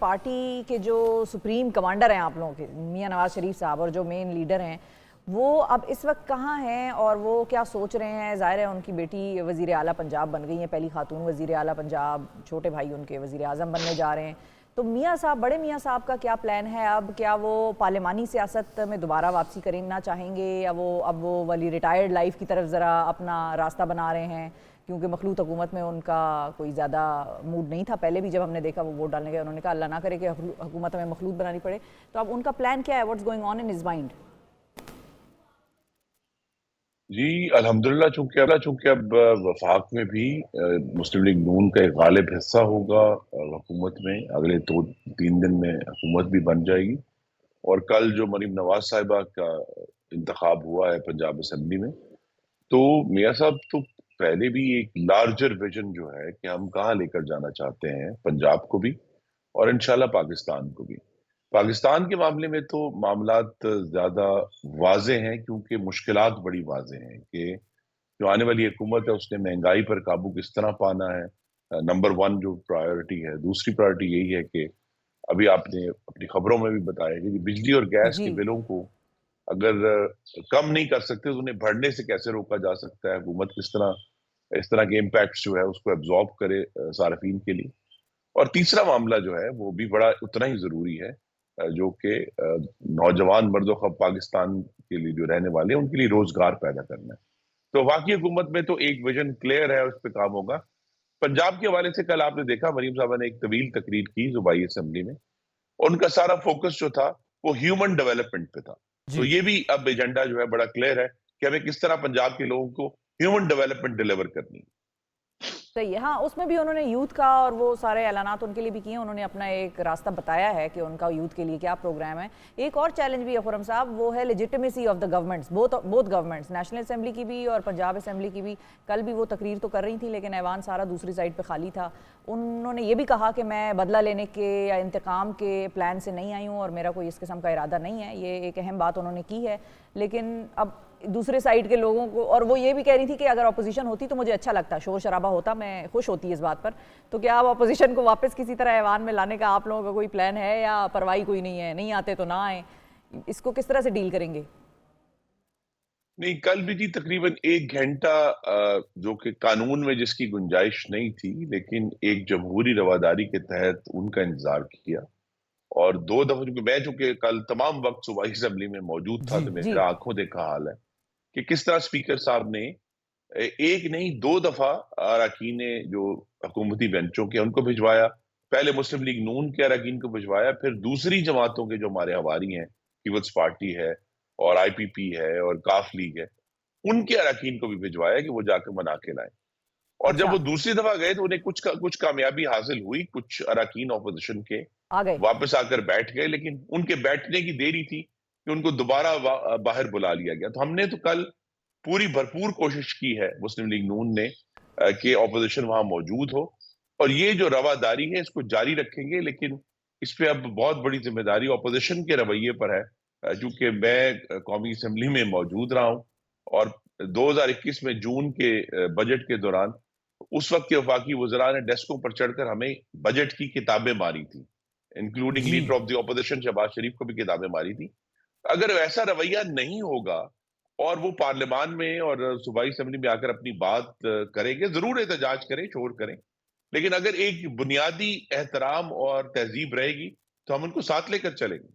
Party के जो supreme commander हैं आप लोगों के, मियां नवाज शरीफ साहब, और जो मेन लीडर हैं, वो अब इस वक्त कहाँ हैं और वो क्या सोच रहे हैं? ज़ाहिर है उनकी बेटी वज़ीर आला पंजाब बन गई हैं, पहली खातून वज़ीर आला पंजाब, छोटे भाई उनके वज़ीर आज़म बनने जा रहे हैं। तो मियां साहब, बड़े मियां साहब का क्या प्लान है अब? क्या वो पार्लिमानी सियासत में दोबारा वापसी करना चाहेंगे, या वो वाली रिटायर्ड लाइफ की तरफ ज़रा अपना रास्ता बना रहे हैं? क्योंकि मखलूत हुकूमत में उनका कोई ज़्यादा मूड नहीं था। पहले भी जब हमने देखा वो वोट डालने गए, उन्होंने कहा अल्लाह ना करे कि हुकूमत हमें मखलूत बनानी पड़े। तो अब उनका प्लान क्या है? What's going on in his mind? जी, अल्हम्दुलिल्लाह चूंकि अब वफाक में भी मुस्लिम लीग नून का एक गालिब हिस्सा होगा हुकूमत में। अगले 2-3 दिन में हुकूमत भी बन जाएगी। और कल जो मरीम नवाज साहिबा का इंतखाब हुआ है पंजाब असेंबली में, तो मियां साहब तो पहले भी एक लार्जर विजन जो है कि हम कहाँ लेकर जाना चाहते हैं पंजाब को भी, और इंशाल्लाह पाकिस्तान को भी। पाकिस्तान के मामले में तो मामलात ज़्यादा वाज़े हैं, क्योंकि मुश्किलात बड़ी वाज़े हैं कि जो आने वाली हुकूमत है उसने महंगाई पर काबू किस तरह पाना है। नंबर 1 जो प्रायोरिटी है। दूसरी प्रायोरिटी यही है कि अभी आपने अपनी खबरों में भी बताया कि बिजली और गैस जी। के बिलों को अगर कम नहीं कर सकते तो उन्हें बढ़ने से कैसे रोका जा सकता है। हुकूमत किस तरह इस तरह के इम्पैक्ट्स जो है उसको एब्जॉर्ब करे सार्फिन के लिए। और तीसरा मामला जो है वो भी बड़ा उतना ही ज़रूरी है, जो कि नौजवान मर्दो-ख़वाह पाकिस्तान के लिए जो रहने वाले हैं उनके लिए रोज़गार पैदा करना है। तो वाक़ई हुकूमत में तो एक विज़न क्लियर है, उस पे काम होगा। पंजाब के हवाले से कल आपने देखा मरीम साहबा ने एक तवील तकरीर की ज़ुबाई असेंबली में। उनका सारा फ़ोकस जो था वो ह्यूमन डेवलपमेंट पे था। तो जी। ये भी अब एजेंडा जो है बड़ा क्लियर है कि हमें किस तरह पंजाब के लोगों को ह्यूमन डेवलपमेंट डिलीवर करनी है। सही है। हाँ, उसमें भी उन्होंने यूथ का और वो सारे ऐलानात उनके लिए भी किए हैं। उन्होंने अपना एक रास्ता बताया है कि उनका यूथ के लिए क्या प्रोग्राम है। एक और चैलेंज भी है खुर्रम साहब, वो है legitimacy of the governments, both governments, national assembly की भी और पंजाब असेंबली की भी। कल भी वो तकरीर तो कर रही थी, लेकिन ऐवान सारा दूसरी साइड पर खाली था। उन्होंने ये भी कहा कि मैं बदला लेने के या इंतकाम के प्लान से नहीं आई हूँ और मेरा कोई इस किस्म का इरादा नहीं है। ये एक अहम बात उन्होंने की है। लेकिन अब दूसरे साइड के लोगों को, और वो ये भी कह रही थी कि अगर अपोजिशन होती तो मुझे अच्छा लगता, शोर शराबा होता, मैं खुश होती इस बात पर। तो क्या अब अपोजिशन को वापस किसी तरह ऐवान में लाने का आप लोगों का कोई प्लान है, या परवाही कोई नहीं है, नहीं आते तो ना आए? इसको किस तरह से डील करेंगे? नहीं, कल भी थी तकरीबन 1 घंटा, जो कि कानून में जिसकी गुंजाइश नहीं थी, लेकिन एक जमहूरी रवादारी के तहत उनका इंतज़ार किया। और 2 दफ़ा, क्योंकि मैं चूँकि कल तमाम वक़्त सूबाई असेंबली में मौजूद था, जी। तो जी। मेरा आँखों देखा हाल है कि किस तरह स्पीकर साहब ने 1 नहीं 2 दफ़ा अरकान जो हुकूमती बेंचों के उनको भिजवाया। पहले मुस्लिम लीग नून के अरकान को भिजवाया, फिर दूसरी जमातों के जो हमारे हवारी हैं, पीपल्स पार्टी है और आईपीपी है और काफ लीग है, उनके अरकान को भी भिजवाया कि वो जाकर मना के लाएँ। और जब अच्छा। वो दूसरी दफ़ा गए तो उन्हें कुछ कामयाबी हासिल हुई, कुछ अरकान ऑपोज़िशन के आ गए। वापस आकर बैठ गए, लेकिन उनके बैठने की देरी थी कि उनको दोबारा बाहर बुला लिया गया। तो हमने तो कल पूरी भरपूर कोशिश की है मुस्लिम लीग नून ने, कि ऑपोज़िशन वहाँ मौजूद हो, और ये जो रवादारी है इसको जारी रखेंगे। लेकिन इस पे अब बहुत बड़ी ज़िम्मेदारी ऑपोज़िशन के रवैये पर है, चूँकि मैं कौमी असेंबली में मौजूद रहा हूँ। और 2021 में जून के बजट के दौरान उस वक़्त के वफ़ाकी वज़रा ने डेस्कों पर चढ़कर हमें बजट की किताबें मारी थी, इंक्लूडिंग जी। Leader of the opposition Shahbaz Sharif को भी किताबें मारी थी। अगर वैसा रवैया नहीं होगा और वो पार्लियामान में और सूबाई असेंबली में आकर अपनी बात करेंगे, ज़रूर एहतजाज करें, शोर करें, लेकिन अगर एक बुनियादी एहतराम और तहज़ीब रहेगी, तो हम उनको साथ लेकर चलेंगे।